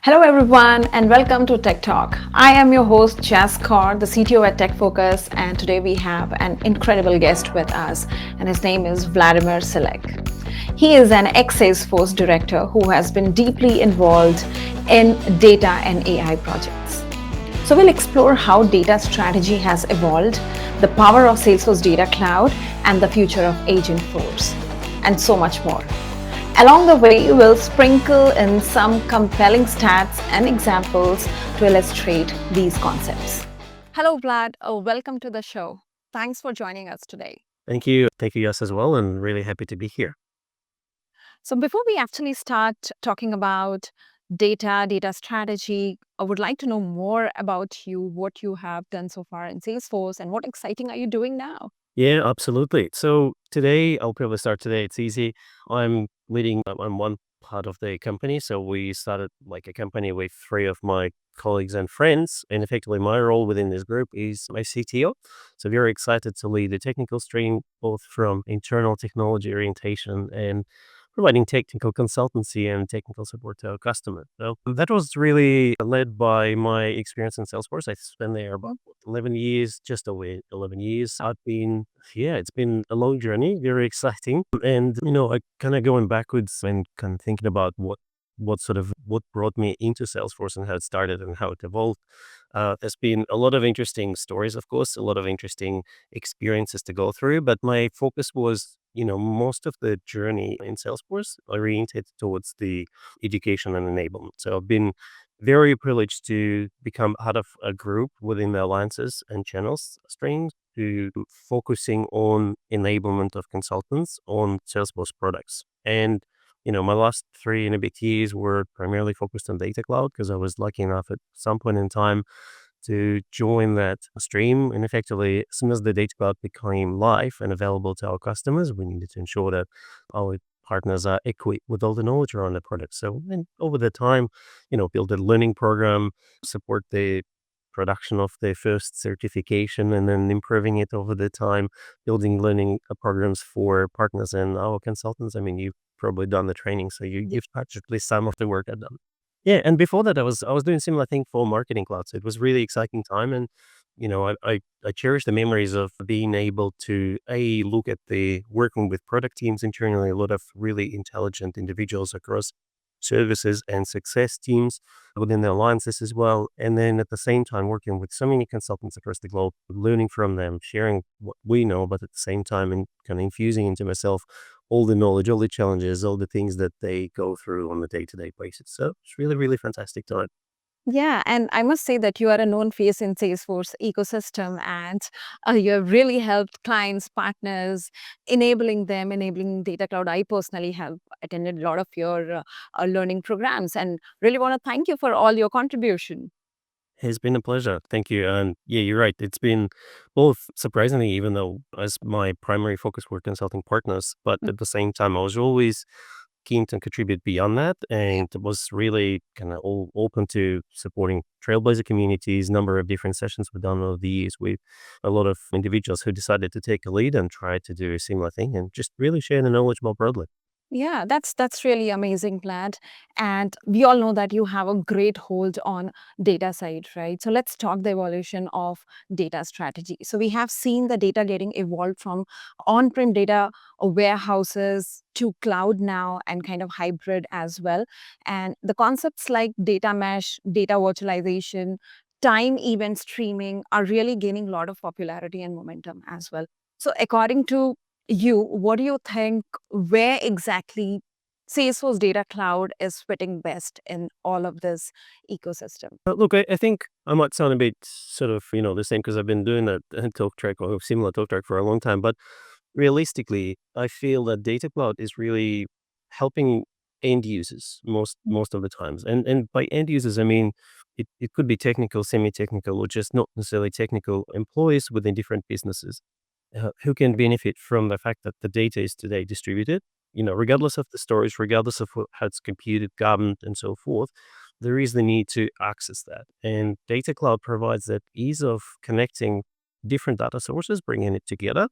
Hello everyone and welcome to TeqTalk. I am your host Jas Kaur, the CTO at TechFocus, and today we have an incredible guest with us and his name is Vladimir Silak. He is an ex-Salesforce director who has been deeply involved in data and AI projects. So we'll explore how data strategy has evolved, the power of Salesforce Data Cloud, and the future of Agentforce, and so much more. Along the way, we'll sprinkle in some compelling stats and examples to illustrate these concepts. Hello, Vlad. Welcome to the show. Thanks for joining us today. Thank you. Thank you, Yas, as well, and really happy to be here. So before we actually start talking about data strategy, I would like to know more about you, what you have done so far in Salesforce, and what exciting are you doing now? Yeah, absolutely. So today, I'll probably start today. It's easy. I'm leading on one part of the company. So we started like a company with three of my colleagues and friends. And effectively, my role within this group is my CTO. So very excited to lead the technical stream, both from internal technology orientation and providing technical consultancy and technical support to our customers. So that was really led by my experience in Salesforce. I spent there about 11 years, just over 11 years. It's been a long journey, very exciting. And, I kind of going backwards and kind of thinking about what brought me into Salesforce and how it started and how it evolved. There's been a lot of interesting stories, of course, a lot of interesting experiences to go through, but my focus was, most of the journey in Salesforce oriented towards the education and enablement. So I've been very privileged to become part of a group within the alliances and channels streams to focusing on enablement of consultants on Salesforce products. And my last 3.5 years were primarily focused on Data Cloud because I was lucky enough at some point in time to join that stream. And effectively, as soon as the Data Cloud became live and available to our customers, we needed to ensure that our partners are equipped with all the knowledge around the product. So then over the time, build a learning program, support the production of the first certification, and then improving it over the time, building learning programs for partners and our consultants. I mean, you've probably done the training, so you've touched at least some of the work I've done. Yeah, and before that, I was doing similar thing for Marketing Cloud, so it was really exciting time, and I cherish the memories of being able to look at the working with product teams internally, a lot of really intelligent individuals across services and success teams within the alliances as well, and then at the same time working with so many consultants across the globe, learning from them, sharing what we know, but at the same time and kind of infusing into myself all the knowledge, all the challenges, all the things that they go through on a day-to-day basis. So it's really, really fantastic time. Yeah, and I must say that you are a known face in Salesforce ecosystem, and you have really helped clients, partners, enabling Data Cloud. I personally have attended a lot of your learning programs, and really want to thank you for all your contribution. It's been a pleasure. Thank you. And yeah, you're right. It's been both surprisingly, even though as my primary focus were consulting partners, but Mm. at the same time, I was always keen to contribute beyond that and was really kind of all open to supporting Trailblazer communities, number of different sessions we've done over the years with a lot of individuals who decided to take a lead and try to do a similar thing and just really share the knowledge more broadly. Yeah, that's really amazing, Vlad. And we all know that you have a great hold on data side, right? So let's talk the evolution of data strategy. So we have seen the data getting evolved from on-prem data warehouses to cloud now and kind of hybrid as well. And the concepts like data mesh, data virtualization, time event streaming are really gaining a lot of popularity and momentum as well. So according to you, what do you think, where exactly Salesforce Data Cloud is fitting best in all of this ecosystem? But look, I think I might sound a bit sort of, the same because I've been doing that talk track or similar talk track for a long time. But realistically, I feel that Data Cloud is really helping end users most of the times. And by end users, I mean it could be technical, semi-technical, or just not necessarily technical employees within different businesses who can benefit from the fact that the data is today distributed, regardless of the storage, regardless of how it's computed, governed, and so forth. There is the need to access that. And Data Cloud provides that ease of connecting different data sources, bringing it together,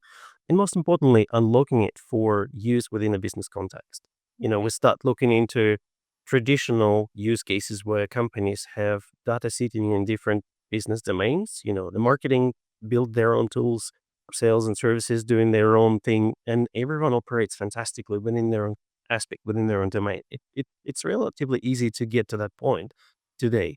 and most importantly, unlocking it for use within a business context. We start looking into traditional use cases where companies have data sitting in different business domains. The marketing build their own tools, sales and services doing their own thing, and everyone operates fantastically within their own aspect, within their own domain. It's relatively easy to get to that point today.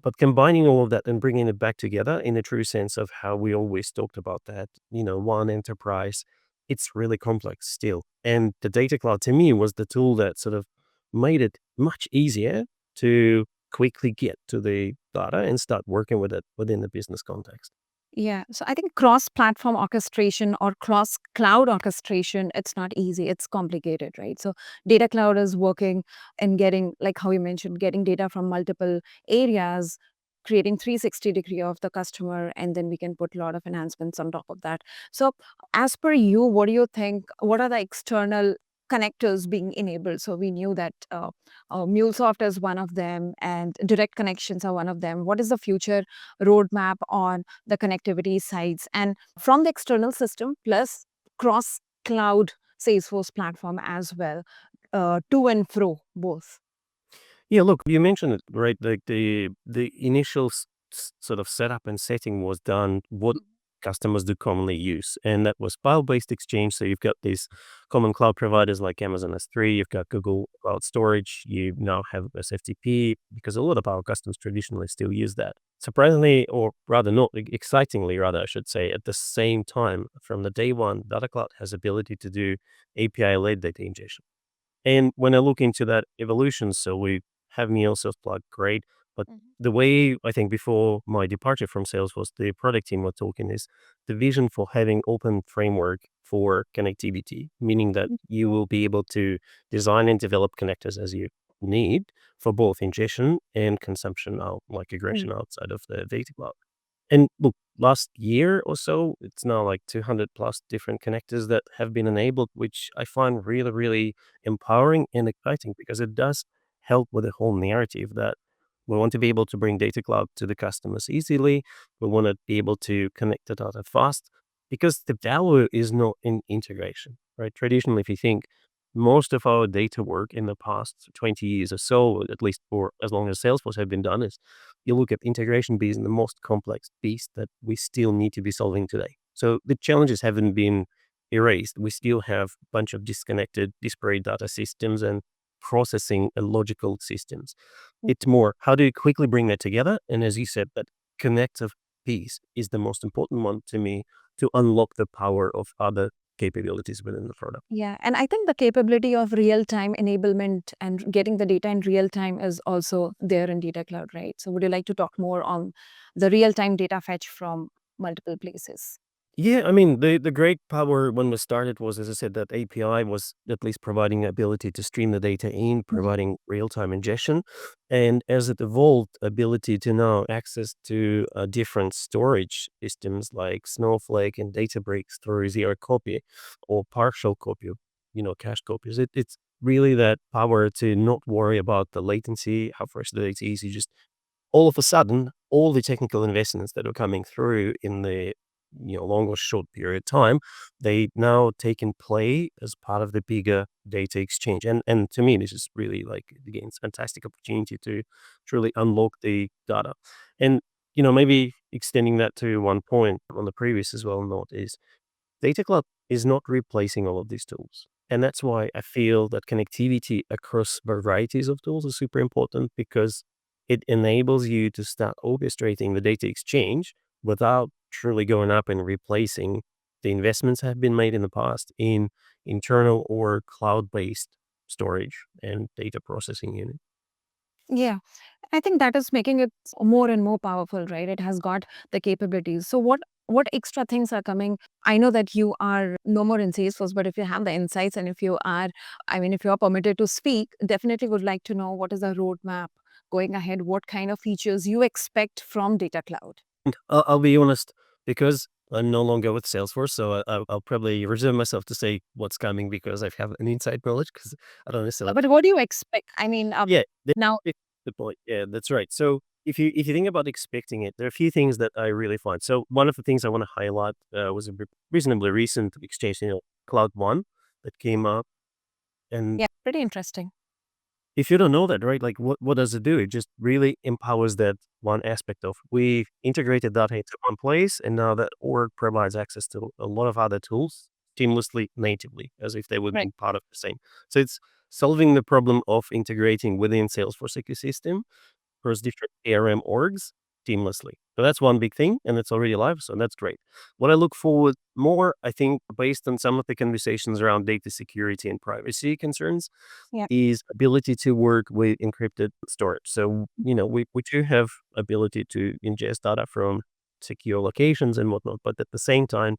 But combining all of that and bringing it back together in a true sense of how we always talked about that, one enterprise, it's really complex still. And the data cloud to me was the tool that sort of made it much easier to quickly get to the data and start working with it within the business context. Yeah. So I think cross-platform orchestration or cross-cloud orchestration, it's not easy. It's complicated, right? So Data Cloud is working and getting, like how you mentioned, getting data from multiple areas, creating 360 degree of the customer, and then we can put a lot of enhancements on top of that. So as per you, what do you think? What are the external connectors being enabled? So we knew that MuleSoft is one of them, and direct connections are one of them. What is the future roadmap on the connectivity sides and from the external system plus cross cloud Salesforce platform as well, to and fro both? Yeah, look, you mentioned it, right? Like the initial sort of setup and setting was done what customers do commonly use, and that was file-based exchange. So you've got these common cloud providers like Amazon S3, you've got Google Cloud Storage, you now have SFTP, because a lot of our customers traditionally still use that. Surprisingly, or rather not excitingly, rather I should say, at the same time, from the day one, Data Cloud has ability to do API-led data ingestion. And when I look into that evolution, so we have MuleSoft plug, great. But Mhm. the way I think before my departure from Salesforce, the product team were talking is the vision for having open framework for connectivity, meaning that you will be able to design and develop connectors as you need for both ingestion and consumption out, like aggression outside of the data cloud. And look, last year or so, it's now like 200 plus different connectors that have been enabled, which I find really, really empowering and exciting because it does help with the whole narrative that we want to be able to bring data cloud to the customers easily. We want to be able to connect the data fast because the value is not in integration, right? Traditionally, if you think most of our data work in the past 20 years or so, at least for as long as Salesforce have been done, is you look at integration being the most complex beast that we still need to be solving today. So the challenges haven't been erased. We still have a bunch of disconnected, disparate data systems and processing and logical systems. It's more, how do you quickly bring that together? And as you said, that connective piece is the most important one to me to unlock the power of other capabilities within the product. Yeah, and I think the capability of real-time enablement and getting the data in real time is also there in Data Cloud, right? So would you like to talk more on the real-time data fetch from multiple places? Yeah, I mean, the great power when we started was, as I said, that API was at least providing the ability to stream the data in, providing real-time ingestion. And as it evolved, ability to now access to different storage systems like Snowflake and Databricks through zero copy or partial copy, cache copies. It's really that power to not worry about the latency, how fresh the data is. You just all of a sudden, all the technical investments that are coming through in the long or short period of time, they now take in play as part of the bigger data exchange. And to me, this is really like again, it's a fantastic opportunity to truly unlock the data. And maybe extending that to one point on the previous as well note is Data Cloud is not replacing all of these tools. And that's why I feel that connectivity across varieties of tools is super important because it enables you to start orchestrating the data exchange without truly going up and replacing the investments that have been made in the past in internal or cloud-based storage and data processing unit. Yeah, I think that is making it more and more powerful, right? It has got the capabilities. So what extra things are coming? I know that you are no more in Salesforce, but if you have the insights and if you are, I mean, if you're permitted to speak, definitely would like to know what is the roadmap going ahead, what kind of features you expect from Data Cloud. I'll be honest, because I'm no longer with Salesforce, so I'll probably reserve myself to say what's coming because I have an inside knowledge because I don't necessarily. But what do you expect? I mean, Yeah, now, that's the point. Yeah, that's right. So if you think about expecting it, there are a few things that I really find. So one of the things I want to highlight was a reasonably recent exchange, Cloud One, that came up, and yeah, pretty interesting. if you don't know that, right, like what does it do? It just really empowers that one aspect of we integrated data into one place, and now that org provides access to a lot of other tools seamlessly natively as if they would Right. be part of the same. So it's solving the problem of integrating within Salesforce ecosystem across different ARM orgs seamlessly. So that's one big thing, and it's already live, so that's great. What I look forward more, I think, based on some of the conversations around data security and privacy concerns, Yeah. is ability to work with encrypted storage. So, we do have ability to ingest data from secure locations and whatnot, but at the same time,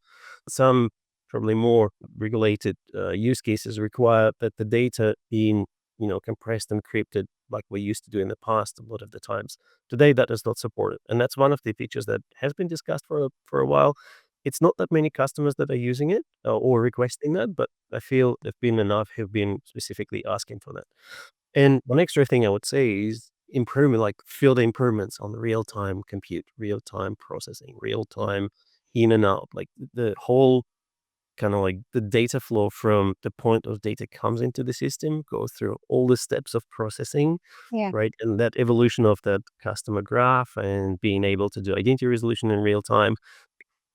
some probably more regulated use cases require that the data being, compressed, encrypted, like we used to do in the past a lot of the times. Today, that is not supported, and that's one of the features that has been discussed for a while. It's not that many customers that are using it or requesting that, but I feel there've been enough who've been specifically asking for that. And one extra thing I would say is improvement, like field improvements on the real-time compute, real-time processing, real-time in and out, like the whole kind of like the data flow from the point of data comes into the system, goes through all the steps of processing, Yeah. right? And that evolution of that customer graph and being able to do identity resolution in real time,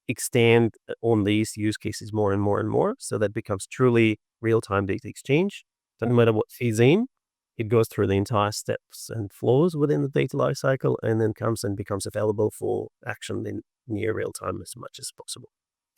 extend on these use cases more and more and more. So that becomes truly real-time data exchange. So no matter what feeds in, it goes through the entire steps and flows within the data lifecycle and then comes and becomes available for action in near real time as much as possible.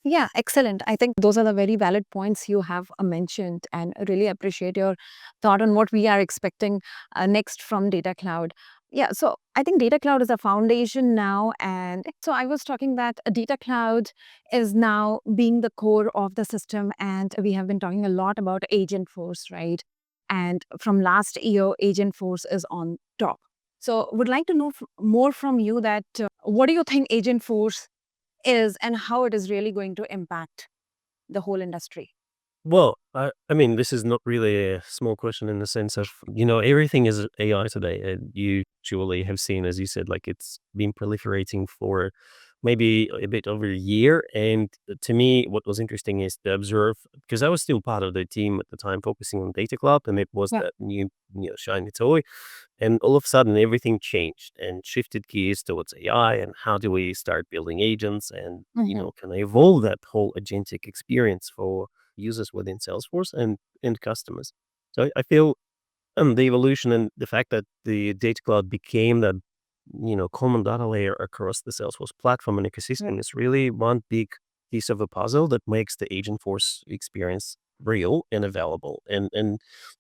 Yeah, excellent. I think those are the very valid points you have mentioned, and I really appreciate your thought on what we are expecting next from Data Cloud. Yeah, so I think Data Cloud is a foundation now. And so I was talking that a Data Cloud is now being the core of the system. And we have been talking a lot about Agentforce, right? And from last year, Agentforce is on top. So would like to know more from you that what do you think Agentforce is and how it is really going to impact the whole industry. Well, I mean, this is not really a small question in the sense of, everything is AI today. And you surely have seen, as you said, like it's been proliferating for maybe a bit over a year. And to me, what was interesting is to observe, because I was still part of the team at the time focusing on Data Cloud, and it was Yeah. that new, shiny toy. And all of a sudden, everything changed and shifted gears towards AI. And how do we start building agents and, Hmm. kind of evolve that whole agentic experience for users within Salesforce and customers. So I feel the evolution and the fact that the Data Cloud became that common data layer across the Salesforce platform and ecosystem is really one big piece of a puzzle that makes the Agentforce experience real and available, and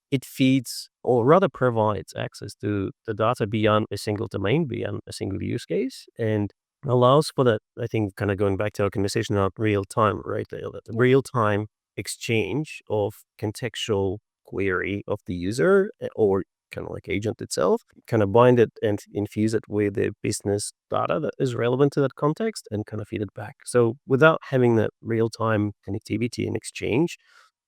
it feeds or rather provides access to the data beyond a single domain, beyond a single use case, and allows for that. I think kind of going back to our conversation about real time, right? The Yeah. real time exchange of contextual query of the user or kind of like agent itself, kind of bind it and infuse it with the business data that is relevant to that context and kind of feed it back. So without having that real time connectivity and exchange,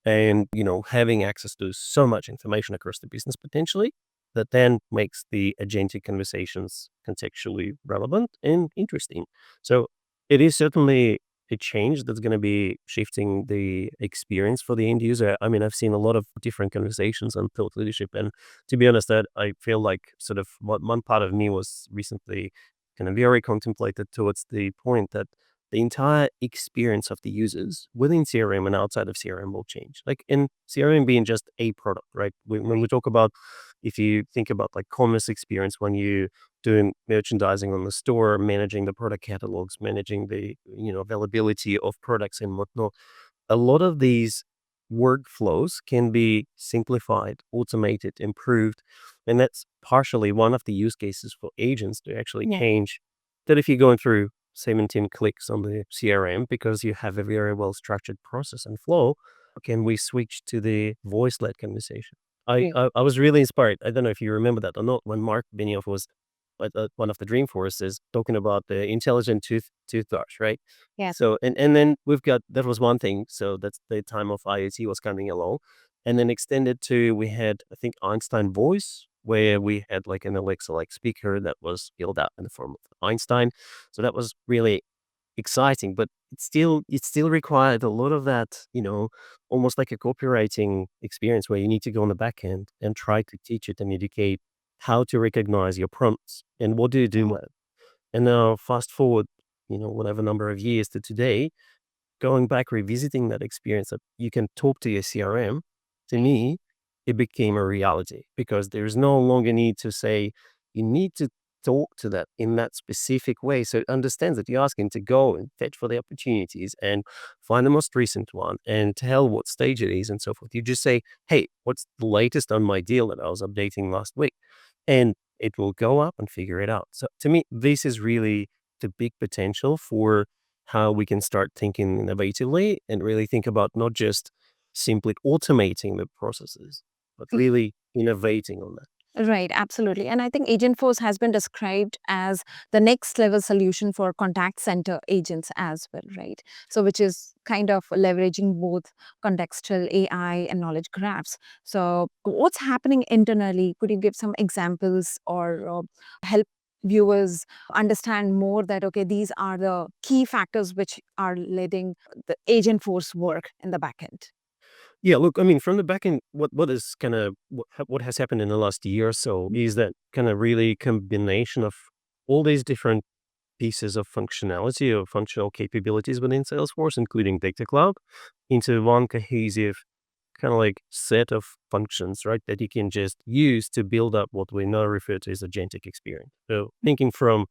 and having access to so much information across the business potentially, that then makes the agentic conversations contextually relevant and interesting. So it is certainly a change that's going to be shifting the experience for the end user. I mean, I've seen a lot of different conversations on thought leadership, and to be honest, that I feel like sort of one part of me was recently kind of very contemplated towards the point that the entire experience of the users within CRM and outside of CRM will change. Like in CRM being just a product, right? When we talk about, if you think about like commerce experience, when you doing merchandising on the store, managing the product catalogs, managing the availability of products and whatnot, a lot of these workflows can be simplified, automated, improved, and that's partially one of the use cases for agents to actually Yeah. change. That if you're going through 17 clicks on the CRM because you have a very well structured process and flow, can we switch to the voice-led conversation? I, Great. I I was really inspired. I don't know if you remember that or not when Mark Benioff was at one of the Dreamforces talking about the intelligent toothbrush, right? Yes. So and then we've got that was one thing. So that's the time of IoT was coming along, and then extended to we had I think Einstein Voice, where we had like an Alexa like speaker that was built out in the form of Einstein. So that was really exciting, but it still required a lot of that, almost like a copywriting experience where you need to go on the back end and try to teach it and educate how to recognize your prompts and what do you do with it. And now fast forward, whatever number of years to today, going back, revisiting that experience that you can talk to your CRM, to me, it became a reality because there's no longer need to say, you need to talk to that in that specific way. So it understands that you're asking to go and fetch for the opportunities and find the most recent one and tell what stage it is and so forth. You just say, hey, what's the latest on my deal that I was updating last week? And it will go up and figure it out. So to me, this is really the big potential for how we can start thinking innovatively and really think about not just simply automating the processes, but really innovating on that. Right, absolutely. And I think Agentforce has been described as the next level solution for contact center agents as well, right? So, which is kind of leveraging both contextual AI and knowledge graphs. So, what's happening internally? Could you give some examples or help viewers understand more that, okay, these are the key factors which are letting the Agentforce work in the backend? Yeah, look, I mean, from the back end, what is kind of what has happened in the last year or so is that kind of really combination of all these different pieces of functionality or functional capabilities within Salesforce, including Data Cloud, into one cohesive kind of like set of functions, right? That you can just use to build up what we now refer to as agentic experience. So thinking from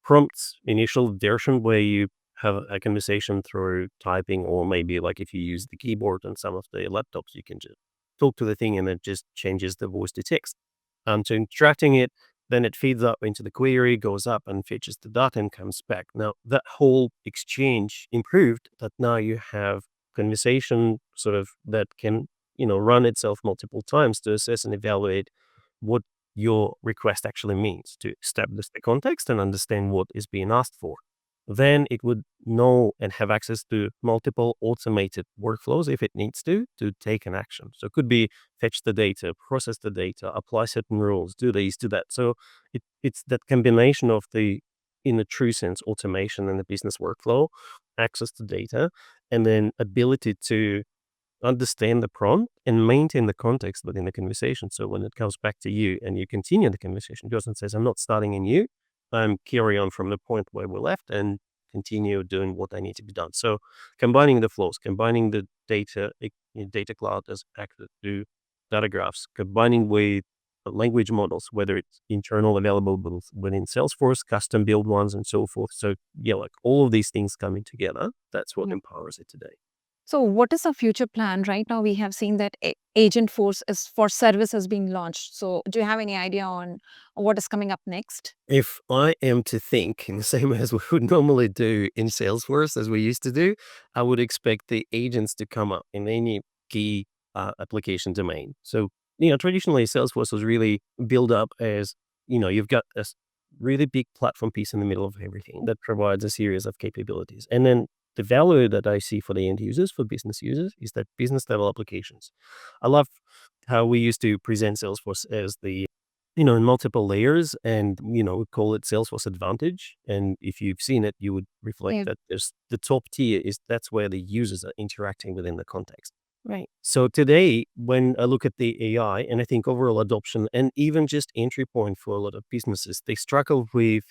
prompts, initial version where you have a conversation through typing, or maybe like if you use the keyboard on some of the laptops, you can just talk to the thing and it just changes the voice to text. So extracting it, then it feeds up into the query, goes up and fetches the data and comes back. Now that whole exchange improved that now you have conversation sort of that can, run itself multiple times to assess and evaluate what your request actually means, to establish the context and understand what is being asked for. Then it would know and have access to multiple automated workflows if it needs to take an action. So it could be fetch the data, process the data, apply certain rules, do this, do that. So it's that combination of the, in the true sense, automation and the business workflow, access to data, and then ability to understand the prompt and maintain the context within the conversation. So when it comes back to you and you continue the conversation, it doesn't says, I'm not starting anew. I'm carry on from the point where we left and continue doing what I need to be done. So combining the flows, combining the data, data cloud as access to data graphs, combining with language models, whether it's internal available within Salesforce, custom build ones and so forth. So yeah, like all of these things coming together, that's what empowers it today. So, what is the future plan? Right now, we have seen that Agentforce is for services being launched. So, do you have any idea on what is coming up next? If I am to think in the same way as we would normally do in Salesforce, as we used to do, I would expect the agents to come up in any key application domain. So, traditionally Salesforce was really built up as, you've got this really big platform piece in the middle of everything that provides a series of capabilities. And then the value that I see for the end users, for business users, is that business level applications. I love how we used to present Salesforce as the, in multiple layers, and, we call it Salesforce Advantage. And if you've seen it, you would reflect Yeah, that there's the top tier is that's where the users are interacting within the context. right. So today, when I look at the AI and I think overall adoption and even just entry point for a lot of businesses, they struggle with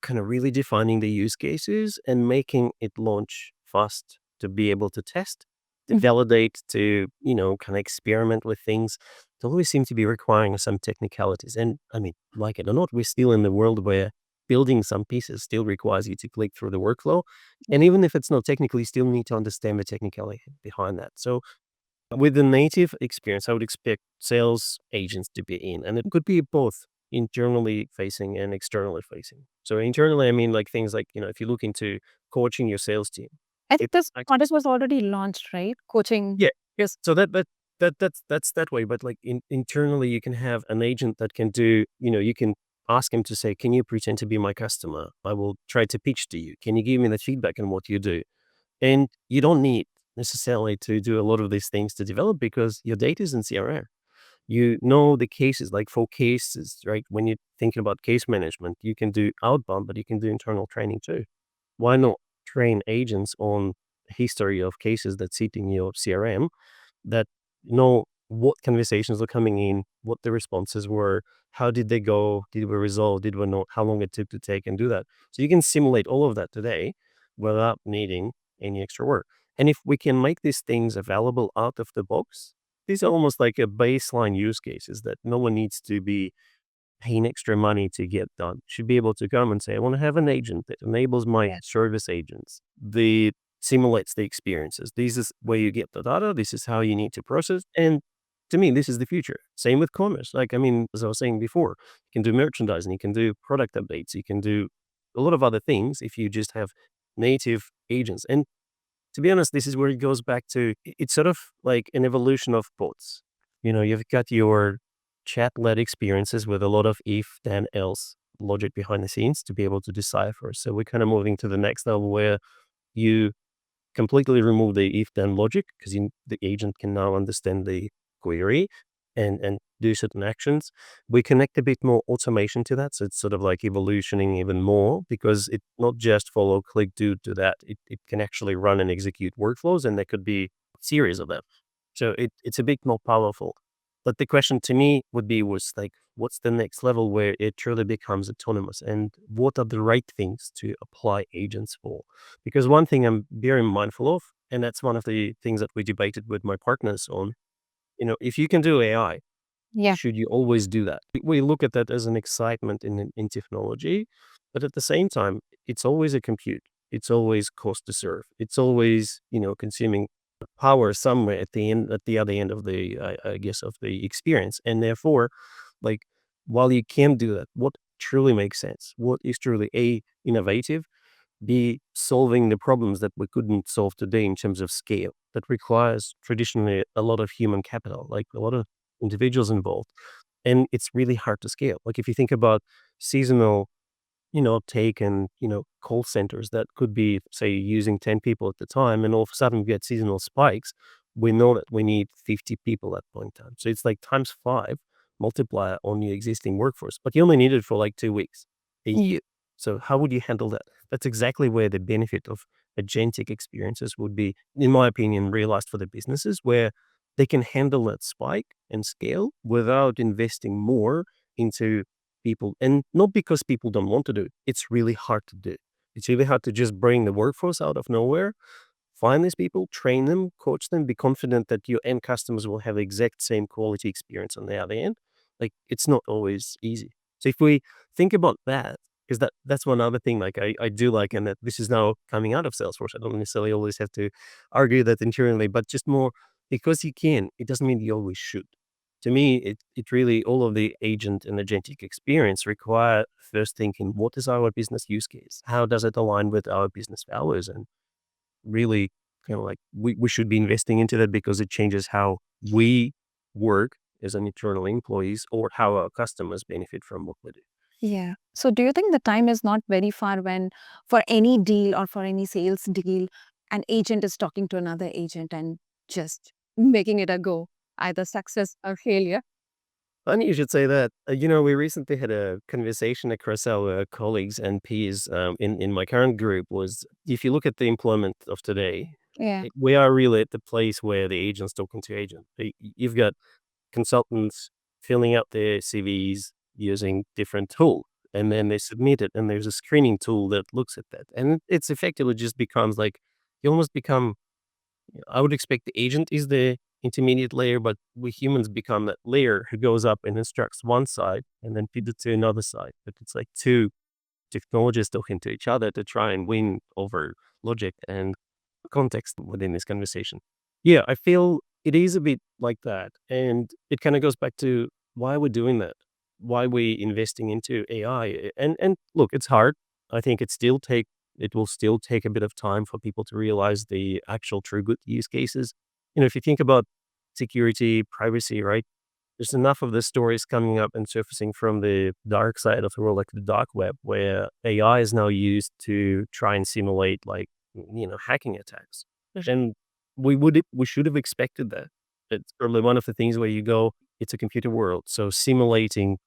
kind of really defining the use cases and making it launch fast to be able to test, to Mhm. validate, to, kind of experiment with things. It always seems to be requiring some technicalities. And I mean, like it or not, we're still in the world where building some pieces still requires you to click through the workflow. And even if it's not technical, you still need to understand the technicality behind that. So with the native experience, I would expect sales agents to be in, and it could be both internally facing and externally facing. So internally, I mean, like things like, if you look into coaching your sales team, I think it, this I, contest was already launched, right? Coaching. yeah. Yes. So that's that way. But like internally, you can have an agent that can do, you can ask him to say, can you pretend to be my customer? I will try to pitch to you. Can you give me the feedback on what you do? And you don't need necessarily to do a lot of these things to develop because your data is in CRM. You know the cases, like for cases, right? When you're thinking about case management, you can do outbound, but you can do internal training too. Why not train agents on history of cases that sit in your CRM that know what conversations are coming in, what the responses were, how did they go, did we resolve, did we know how long it took to take and do that. So you can simulate all of that today without needing any extra work. And if we can make these things available out of the box, these are almost like a baseline use cases that no one needs to be paying extra money to get done. Should be able to come and say, I want to have an agent that enables my Yes. service agents. The simulates the experiences. This is where you get the data. This is how you need to process. And to me, this is the future. Same with commerce. Like, I mean, as I was saying before, you can do merchandising, you can do product updates, you can do a lot of other things if you just have native agents. And to be honest, this is where it goes back to it's sort of like an evolution of bots. You've got your chat-led experiences with a lot of if, then, else logic behind the scenes to be able to decipher. So we're kind of moving to the next level where you completely remove the if then logic because the agent can now understand the query and do certain actions. We connect a bit more automation to that. So it's sort of like evolutioning even more because it not just follow, click, do that. It can actually run and execute workflows, and there could be a series of them. So it's a bit more powerful. But the question to me was like, what's the next level where it truly becomes autonomous, and what are the right things to apply agents for? Because one thing I'm very mindful of, and that's one of the things that we debated with my partners on, if you can do AI, Yeah. should you always do that? We look at that as an excitement in technology, but at the same time, it's always a compute. It's always cost to serve. It's always, consuming power somewhere at the other end of the, I guess, of the experience. And therefore, like, while you can do that, what truly makes sense? What is truly innovative? Be solving the problems that we couldn't solve today in terms of scale that requires traditionally a lot of human capital, like a lot of individuals involved. And it's really hard to scale. Like if you think about seasonal, take and, call centers that could be, say, using 10 people at the time, and all of a sudden we get seasonal spikes, we know that we need 50 people at point in time. So it's like times 5 multiplier on your existing workforce, but you only need it for like 2 weeks, a year. So how would you handle that? That's exactly where the benefit of agentic experiences would be, in my opinion, realized for the businesses, where they can handle that spike and scale without investing more into people. And not because people don't want to do it. It's really hard to do. It's really hard to just bring the workforce out of nowhere, find these people, train them, coach them, be confident that your end customers will have the exact same quality experience on the other end. Like, it's not always easy. So if we think about that, because that's one other thing, like I do like, and that this is now coming out of Salesforce. I don't necessarily always have to argue that internally, but just more because you can, it doesn't mean you always should. To me, it really, all of the agent and agentic experience require first thinking, what is our business use case? How does it align with our business values? And really kind of like we should be investing into that because it changes how we work as an internal employees or how our customers benefit from what we do. Yeah. So do you think the time is not very far when for any deal or for any sales deal, an agent is talking to another agent and just making it a go, either success or failure? Funny you should say that. We recently had a conversation across our colleagues and peers in my current group. Was if you look at the employment of today, Yeah. we are really at the place where the agent's talking to agent. You've got consultants filling out their CVs using different tools, and then they submit it, and there's a screening tool that looks at that, and it's effectively just becomes like you almost become. I would expect the agent is the intermediate layer, but we humans become that layer who goes up and instructs one side and then feeds it to another side. But it's like two technologists talking to each other to try and win over logic and context within this conversation. Yeah, I feel it is a bit like that. And it kind of goes back to why we're doing that, why we're investing into AI. And look, it's hard. I think it will still take a bit of time for people to realize the actual true good use cases. If you think about security, privacy, right? There's enough of the stories coming up and surfacing from the dark side of the world, like the dark web, where AI is now used to try and simulate like, hacking attacks. And we should have expected that. It's probably one of the things where you go, it's a computer world. So simulating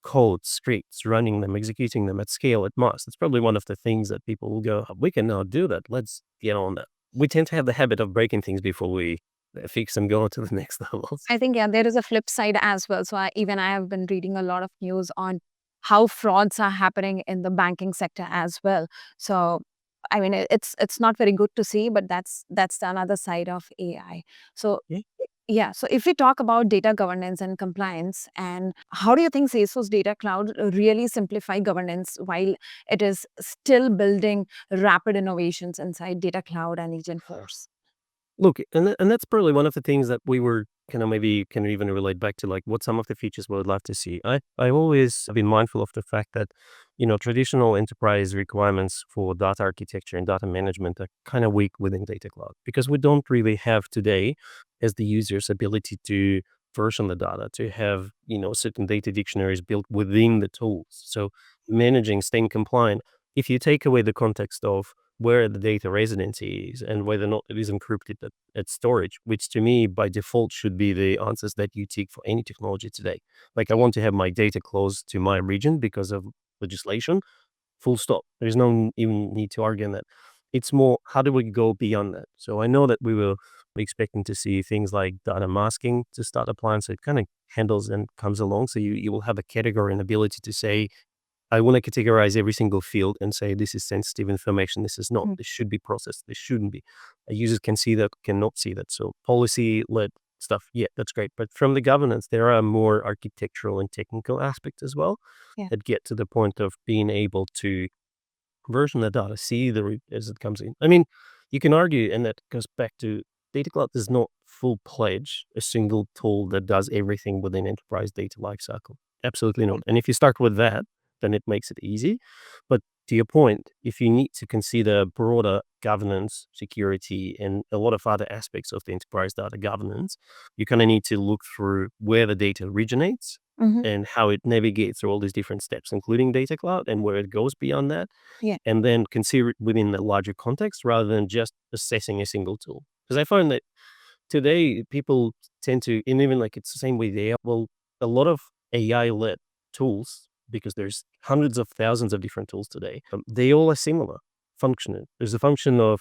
code, scripts, running them, executing them at scale, it must. It's probably one of the things that people will go, we can now do that. Let's get on that. We tend to have the habit of breaking things before we fix and go on to the next levels. I think, yeah, there is a flip side as well. So I have been reading a lot of news on how frauds are happening in the banking sector as well. So I mean, it's not very good to see, but that's the another side of AI. So Yeah. yeah, so if we talk about data governance and compliance, and how do you think Salesforce Data Cloud really simplify governance while it is still building rapid innovations inside Data Cloud and Agentforce? Look, and that's probably one of the things that we were kind of maybe can even relate back to, like what some of the features we would love to see. I always have been mindful of the fact that, traditional enterprise requirements for data architecture and data management are kind of weak within Data Cloud because we don't really have today, as the users, ability to version the data, to have, certain data dictionaries built within the tools. So managing, staying compliant, if you take away the context of where the data residency is and whether or not it is encrypted at storage, which to me by default should be the answers that you take for any technology today. Like I want to have my data close to my region because of legislation, full stop. There's no even need to argue on that. It's more, how do we go beyond that? So I know that we were expecting to see things like data masking to start applying. So it kind of handles and comes along. So you will have a category and ability to say, I want to categorize every single field and say this is sensitive information, this is not. Mhm. This should be processed, this shouldn't be. Users can see that, cannot see that. So policy-led stuff, yeah, that's great. But from the governance, there are more architectural and technical aspects as well Yeah. that get to the point of being able to version the data, see as it comes in. I mean, you can argue, and that goes back to Data Cloud is not full pledge a single tool that does everything within enterprise data lifecycle. Absolutely not. And if you start with that, then it makes it easy. But to your point, if you need to consider broader governance, security, and a lot of other aspects of the enterprise data governance, you kind of need to look through where the data originates Mhm. and how it navigates through all these different steps, including Data Cloud and where it goes beyond that, Yeah. and then consider it within the larger context rather than just assessing a single tool. Because I find that today people tend to, and even like it's the same with AI, well, a lot of AI-led tools, because there's hundreds of thousands of different tools today, they all are similar functioning. There's a function of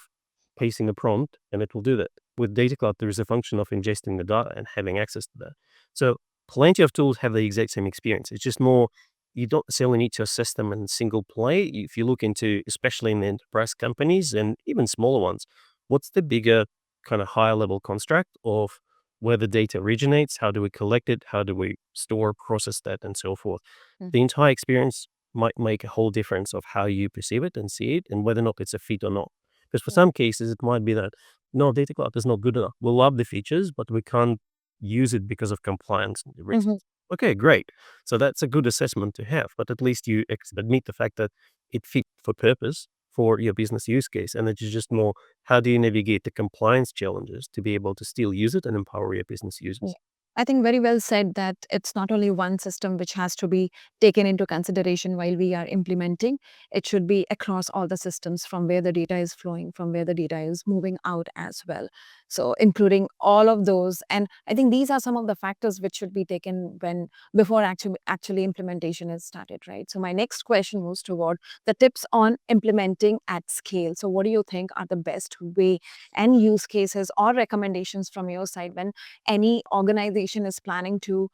pasting a prompt and it will do that. With Data Cloud, there is a function of ingesting the data and having access to that. So plenty of tools have the exact same experience. It's just more, you don't necessarily need to assess them in single play. If you look into, especially in the enterprise companies and even smaller ones, what's the bigger kind of higher level construct of where the data originates, how do we collect it, how do we store, process that, and so forth. Mm. The entire experience might make a whole difference of how you perceive it and see it and whether or not it's a fit or not. Because for Yeah. some cases, it might be that, no, Data Cloud is not good enough. We love the features, but we can't use it because of compliance and the Mhm. reasons. Okay, great. So that's a good assessment to have, but at least you admit the fact that it fit for purpose for your business use case. And it's just more, how do you navigate the compliance challenges to be able to still use it and empower your business Yeah. users? I think very well said that it's not only one system which has to be taken into consideration while we are implementing. It should be across all the systems from where the data is flowing, from where the data is moving out as well. So including all of those. And I think these are some of the factors which should be taken when before actually implementation is started, right? So my next question moves toward the tips on implementing at scale. So what do you think are the best way and use cases or recommendations from your side when any organization is planning to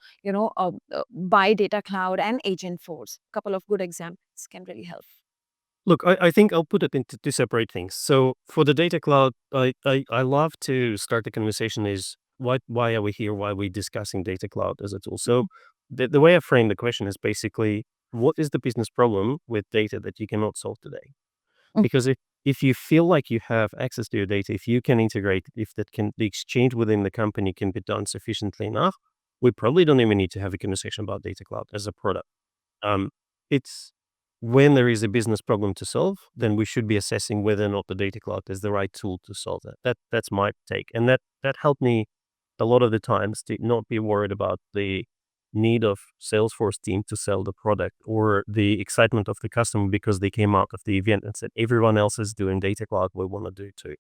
buy Data Cloud and Agentforce? Couple of good examples can really help. Look, I think I'll put it into two separate things. So for the Data Cloud, I love to start the conversation is why are we here? Why are we discussing Data Cloud as a tool? So the way I frame the question is basically, what is the business problem with data that you cannot solve today? Mm. Because if you feel like you have access to your data, if you can integrate, if the exchange within the company can be done sufficiently enough, we probably don't even need to have a conversation about Data Cloud as a product. Um, it's when there is a business problem to solve, then we should be assessing whether or not the Data Cloud is the right tool to solve that. That's my take, and that helped me a lot of the times to not be worried about the need of Salesforce team to sell the product or the excitement of the customer because they came out of the event and said everyone else is doing Data Cloud, we want to do too.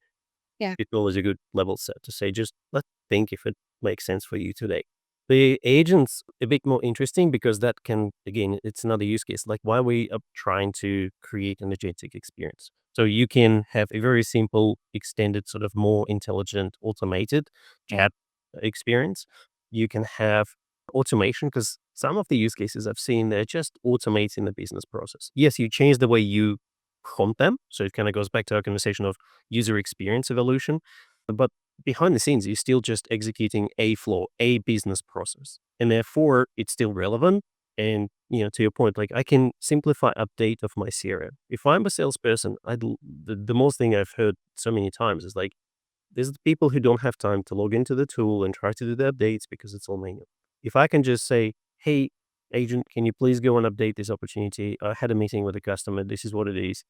Yeah. It's always a good level set to say just let's think if it makes sense for you today. The agent's a bit more interesting because that can, again, it's another use case. Like why we are trying to create an agentic experience. So you can have a very simple, extended, sort of more intelligent, automated chat experience. You can have automation because some of the use cases I've seen, they're just automating the business process. Yes, you change the way you prompt them. So it kind of goes back to our conversation of user experience evolution. But behind the scenes, you're still just executing a flow, a business process. And therefore, it's still relevant. And, to your point, like I can simplify update of my CRM. If I'm a salesperson, the most thing I've heard so many times is like, there's the people who don't have time to log into the tool and try to do the updates because it's all manual. If I can just say, hey, agent, can you please go and update this opportunity? I had a meeting with a customer. This is what it is.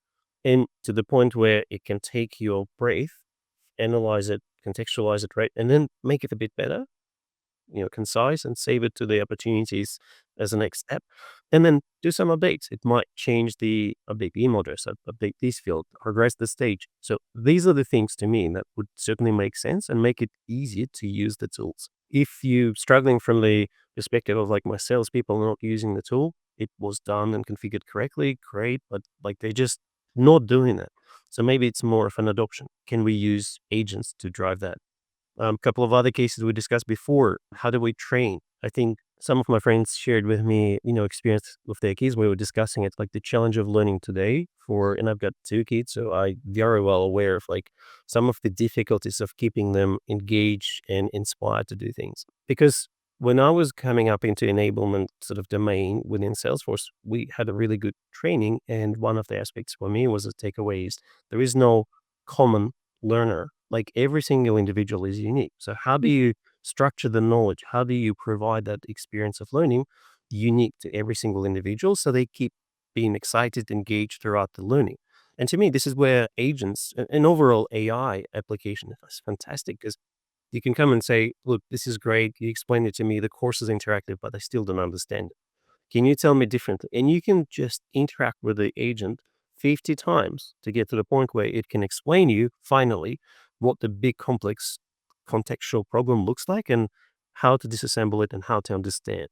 And to the point where it can take your brief, analyze it, contextualize it, right? And then make it a bit better, concise, and save it to the opportunities as a next step. And then do some updates. It might change the update the email address, update this field, progress the stage. So these are the things to me that would certainly make sense and make it easier to use the tools. If you're struggling from the perspective of like my salespeople not using the tool, it was done and configured correctly, great, but like they're just not doing it. So maybe it's more of an adoption. Can we use agents to drive that? A couple of other cases we discussed before. How do we train? I think some of my friends shared with me, experience with their kids. We were discussing it, like the challenge of learning today and I've got two kids, so I very well aware of like some of the difficulties of keeping them engaged and inspired to do things. Because when I was coming up into enablement sort of domain within Salesforce, we had a really good training. And one of the aspects for me was a takeaway is there is no common learner. Like every single individual is unique. So how do you structure the knowledge? How do you provide that experience of learning unique to every single individual so they keep being excited, engaged throughout the learning? And to me, this is where agents and overall AI application is fantastic because you can come and say, look, this is great. You explained it to me. The course is interactive, but I still don't understand it. Can you tell me differently? And you can just interact with the agent 50 times to get to the point where it can explain you finally what the big complex contextual problem looks like and how to disassemble it and how to understand.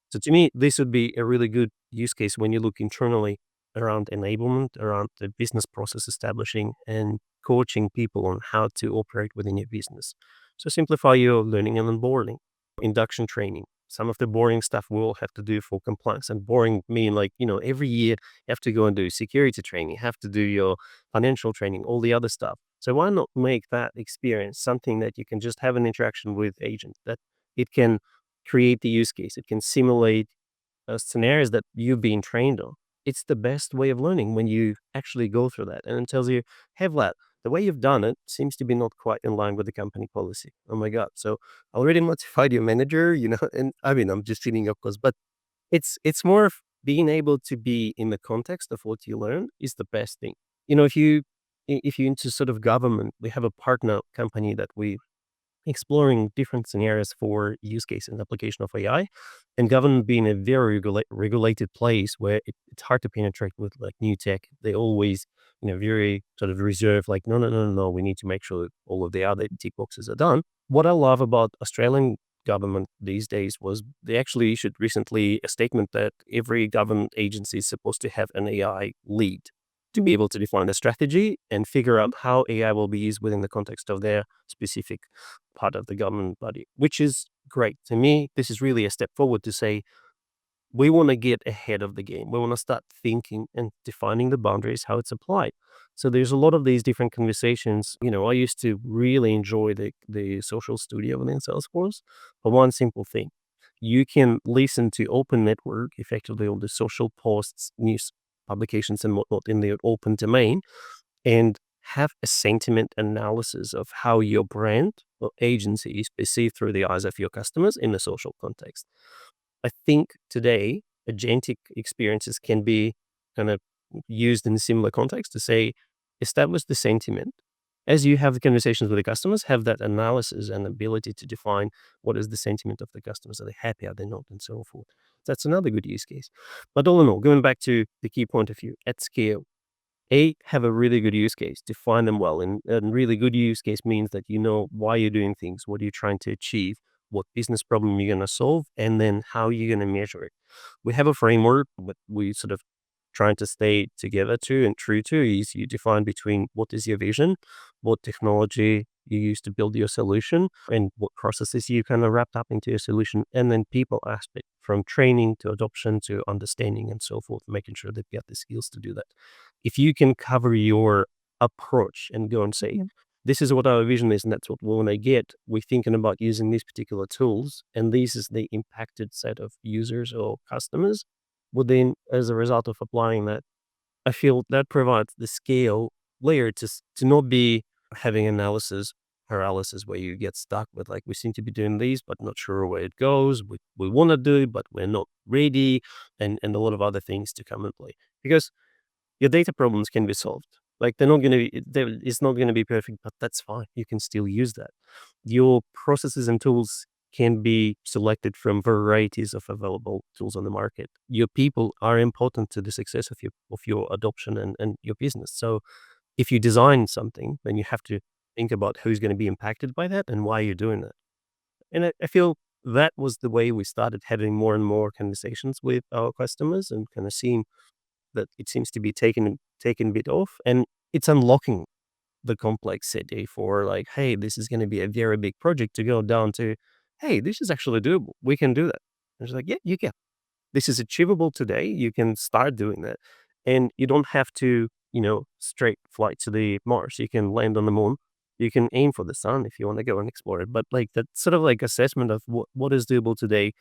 So to me, this would be a really good use case when you look internally around enablement, around the business process establishing and coaching people on how to operate within your business. So simplify your learning and onboarding, induction training. Some of the boring stuff we'll have to do for compliance, and boring mean like, every year you have to go and do security training, you have to do your financial training, all the other stuff. So why not make that experience something that you can just have an interaction with agent, that it can create the use case. It can simulate scenarios that you've been trained on. It's the best way of learning when you actually go through that. And it tells you, hey, Vlad, the way you've done it seems to be not quite in line with the company policy. Oh my God. So I already notified your manager, and I mean, I'm just feeding of course, but it's more of being able to be in the context of what you learn is the best thing. If you're into sort of government, we have a partner company that we exploring different scenarios for use case and application of AI, and government being a very regulated place where it's hard to penetrate with like new tech. They always, very sort of reserved, like, no, no, no, no, no, we need to make sure that all of the other tick boxes are done. What I love about Australian government these days was they actually issued recently a statement that every government agency is supposed to have an AI lead to be able to define a strategy and figure out how AI will be used within the context of their specific part of the government body, which is great. To me, this is really a step forward to say, we want to get ahead of the game. We want to start thinking and defining the boundaries, how it's applied. So there's a lot of these different conversations. I used to really enjoy the social studio within Salesforce for one simple thing. You can listen to open network, effectively all the social posts, news publications and whatnot in the open domain, and have a sentiment analysis of how your brand or agency is perceived through the eyes of your customers in the social context. I think today agentic experiences can be kind of used in a similar context to say, establish the sentiment. As you have the conversations with the customers, have that analysis and ability to define what is the sentiment of the customers. Are they happy? Are they not? And so forth. That's another good use case. But all in all, going back to the key point of view, at scale, have a really good use case, define them well. And really good use case means that you know why you're doing things, what are you trying to achieve, what business problem you're going to solve, and then how you're going to measure it. We have a framework, but we sort of trying to stay together to and true to is you define between what is your vision, what technology you use to build your solution, and what processes you kind of wrapped up into your solution, and then people aspect from training to adoption to understanding and so forth, making sure they've got the skills to do that. If you can cover your approach and go and say, Mhm. this is what our vision is, and that's what we want to get. We're thinking about using these particular tools, and this is the impacted set of users or customers. Well, then, as a result of applying that, I feel that provides the scale layer to not be having analysis paralysis where you get stuck with like we seem to be doing these but not sure where it goes. We want to do it but we're not ready, and a lot of other things to come and play because your data problems can be solved. Like they're not going to be, it's not going to be perfect, but that's fine. You can still use that. Your processes and tools can be selected from varieties of available tools on the market. Your people are important to the success of your adoption and your business. So if you design something, then you have to think about who's going to be impacted by that and why you're doing that. And I feel that was the way we started having more and more conversations with our customers and kind of seeing that it seems to be taken a bit off, and it's unlocking the complexity for like, hey, this is going to be a very big project to go down to, hey, this is actually doable. We can do that. And it's like, yeah, you can. This is achievable today. You can start doing that. And you don't have to, straight flight to the Mars. You can land on the moon. You can aim for the sun if you want to go and explore it. But like that sort of like assessment of what is doable today,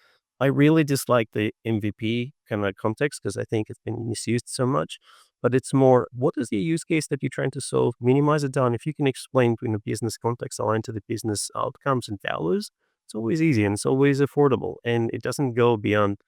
I really dislike the MVP kind of context because I think it's been misused so much. But it's more, what is the use case that you're trying to solve? Minimize it down. If you can explain in a business context, align to the business outcomes and values, it's always easy and it's always affordable. And it doesn't go beyond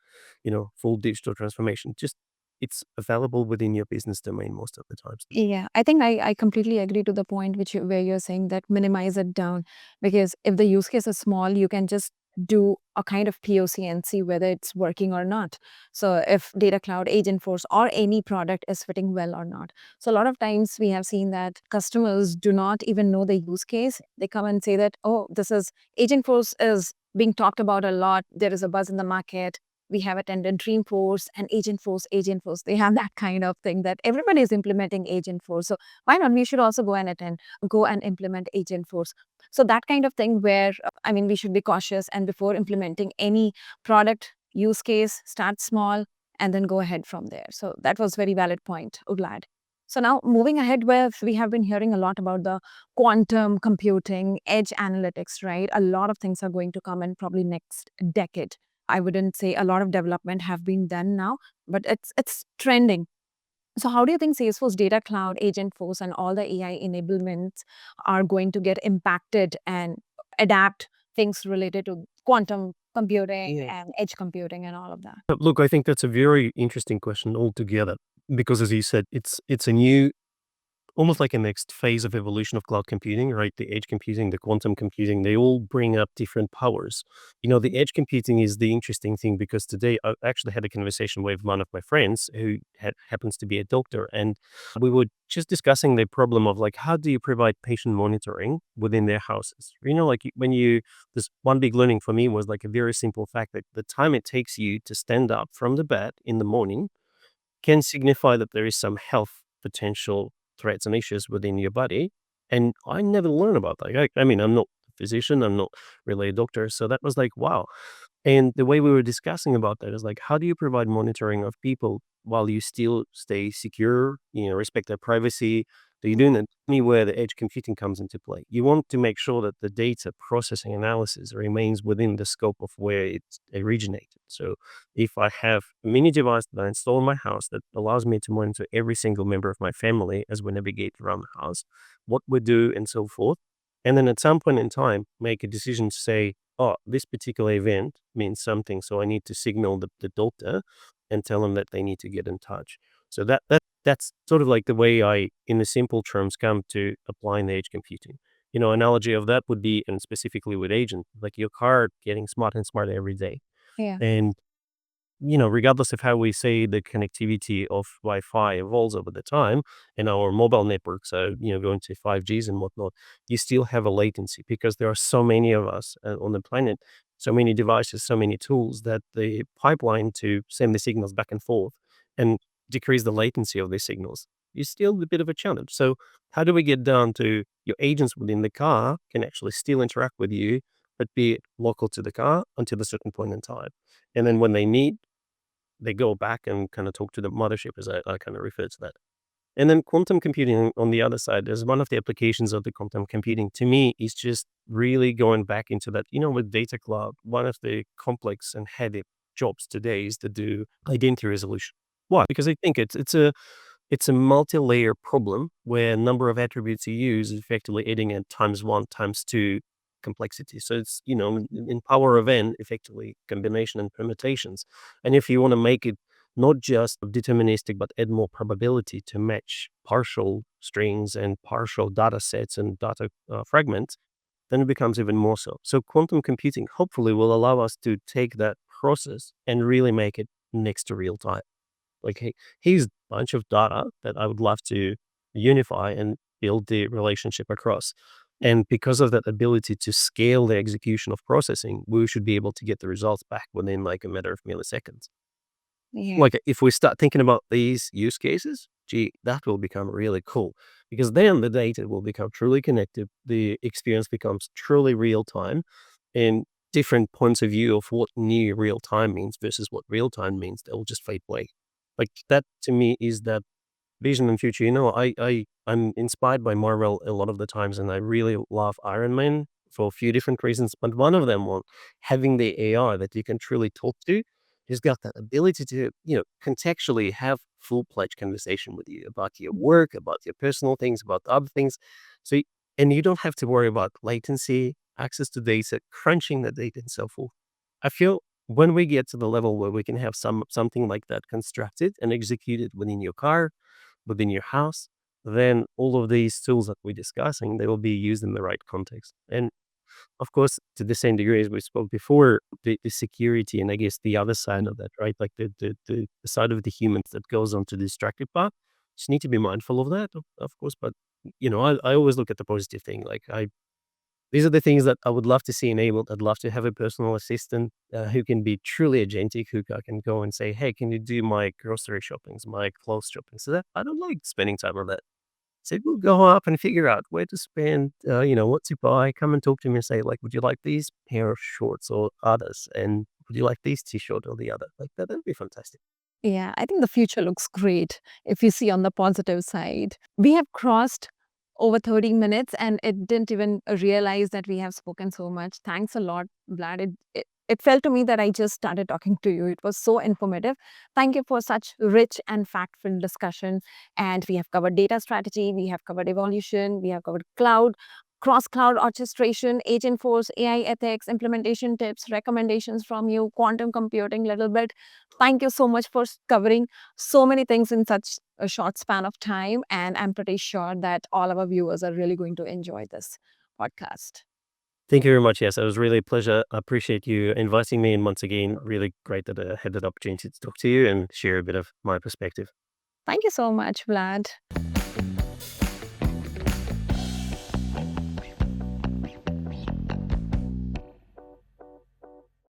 full digital transformation. Just it's available within your business domain most of the times. Yeah, I think I completely agree to the point where you're saying that minimize it down, because if the use case is small, you can just do a kind of POC and see whether it's working or not. So if Data Cloud, Agentforce, or any product is fitting well or not. So a lot of times we have seen that customers do not even know the use case. They come and say that, oh, this is Agentforce is being talked about a lot. There is a buzz in the market. We have attended Dreamforce and Agentforce. They have that kind of thing that everybody is implementing Agentforce. So why not? We should also go and implement Agentforce. So that kind of thing where, I mean, we should be cautious, and before implementing any product use case, start small and then go ahead from there. So that was very valid point, Uglad. So now moving ahead, where we have been hearing a lot about the quantum computing, edge analytics, right? A lot of things are going to come in probably next decade. I wouldn't say a lot of development have been done now, but it's trending. So how do you think Salesforce Data Cloud, Agentforce, and all the AI enablements are going to get impacted and adapt things related to quantum computing and edge computing and all of that? Look, I think that's a very interesting question altogether because, as you said, it's a new almost like a next phase of evolution of cloud computing, right? The edge computing, the quantum computing, they all bring up different powers. The edge computing is the interesting thing because today I actually had a conversation with one of my friends who happens to be a doctor, and we were just discussing the problem of like, how do you provide patient monitoring within their houses? Like this one big learning for me was like a very simple fact that the time it takes you to stand up from the bed in the morning can signify that there is some health potential threats and issues within your body. And I never learned about that. I mean, I'm not a physician, I'm not really a doctor. So that was like, wow. And the way we were discussing about that is like, how do you provide monitoring of people while you still stay secure, respect their privacy? So you're doing that anywhere the edge computing comes into play. You want to make sure that the data processing analysis remains within the scope of where it's originated. So if I have a mini device that I install in my house that allows me to monitor every single member of my family as we navigate around the house, what we do and so forth, and then at some point in time, make a decision to say, oh, this particular event means something, so I need to signal the doctor and tell them that they need to get in touch. So that's sort of like the way I, in the simple terms, come to applying the edge computing. Analogy of that would be, and specifically with agent, like your car getting smarter and smarter every day. Yeah. And regardless of how we say the connectivity of Wi-Fi evolves over the time and our mobile networks are, going to 5Gs and whatnot, you still have a latency because there are so many of us on the planet. so many devices, so many tools that the pipeline to send the signals back and forth and decrease the latency of these signals is still a bit of a challenge. So how do we get down to your agents within the car can actually still interact with you, but be local to the car until a certain point in time? And then when they need, they go back and kind of talk to the mothership, as I kind of refer to that. And then quantum computing on the other side is one of the applications of the quantum computing to me is just really going back into that, with data cloud, one of the complex and heavy jobs today is to do identity resolution. Why? Because I think it's a multi-layer problem where number of attributes you use is effectively adding a times one, times two complexity. So it's, in power of n, effectively combination and permutations. And if you want to make it not just deterministic, but add more probability to match partial strings and partial data sets and data fragments, then it becomes even more so. So quantum computing hopefully will allow us to take that process and really make it next to real time. Like, hey, here's a bunch of data that I would love to unify and build the relationship across. And because of that ability to scale the execution of processing, we should be able to get the results back within like a matter of milliseconds. Yeah. Like if we start thinking about these use cases, gee, that will become really cool because then the data will become truly connected. The experience becomes truly real time and different points of view of what near real time means versus what real time means, they'll just fade away. Like that to me is that vision and future. I'm inspired by Marvel a lot of the times, and I really love Iron Man for a few different reasons. But one of them was having the AI that you can truly talk to. He's got that ability to, contextually have full-fledged conversation with you about your work, about your personal things, about other things. And you don't have to worry about latency, access to data, crunching the data, and so forth. I feel when we get to the level where we can have something like that constructed and executed within your car, within your house, then all of these tools that we're discussing, they will be used in the right context. And of course, to the same degree as we spoke before, the security and I guess the other side of that, right? Like the side of the humans that goes on to the destructive path, just need to be mindful of that, of course. But I always look at the positive thing. Like these are the things that I would love to see enabled. I'd love to have a personal assistant who can be truly agentic, who I can go and say, "Hey, can you do my grocery shoppings, my clothes shopping?" So that I don't like spending time on that. So we'll go up and figure out where to spend, what to buy. Come and talk to me and say, like, would you like these pair of shorts or others? And would you like these t-shirt or the other? Like that'd be fantastic. Yeah, I think the future looks great if you see on the positive side. We have crossed over 30 minutes and it didn't even realize that we have spoken so much. Thanks a lot, Vlad. It felt to me that I just started talking to you. It was so informative. Thank you for such rich and fact-filled discussion. And we have covered data strategy, we have covered evolution, we have covered cloud, cross-cloud orchestration, Agentforce, AI ethics, implementation tips, recommendations from you, quantum computing little bit. Thank you so much for covering so many things in such a short span of time. And I'm pretty sure that all our viewers are really going to enjoy this podcast. Thank you very much. Yes, it was really a pleasure. I appreciate you inviting me. And once again, really great that I had that opportunity to talk to you and share a bit of my perspective. Thank you so much, Vlad.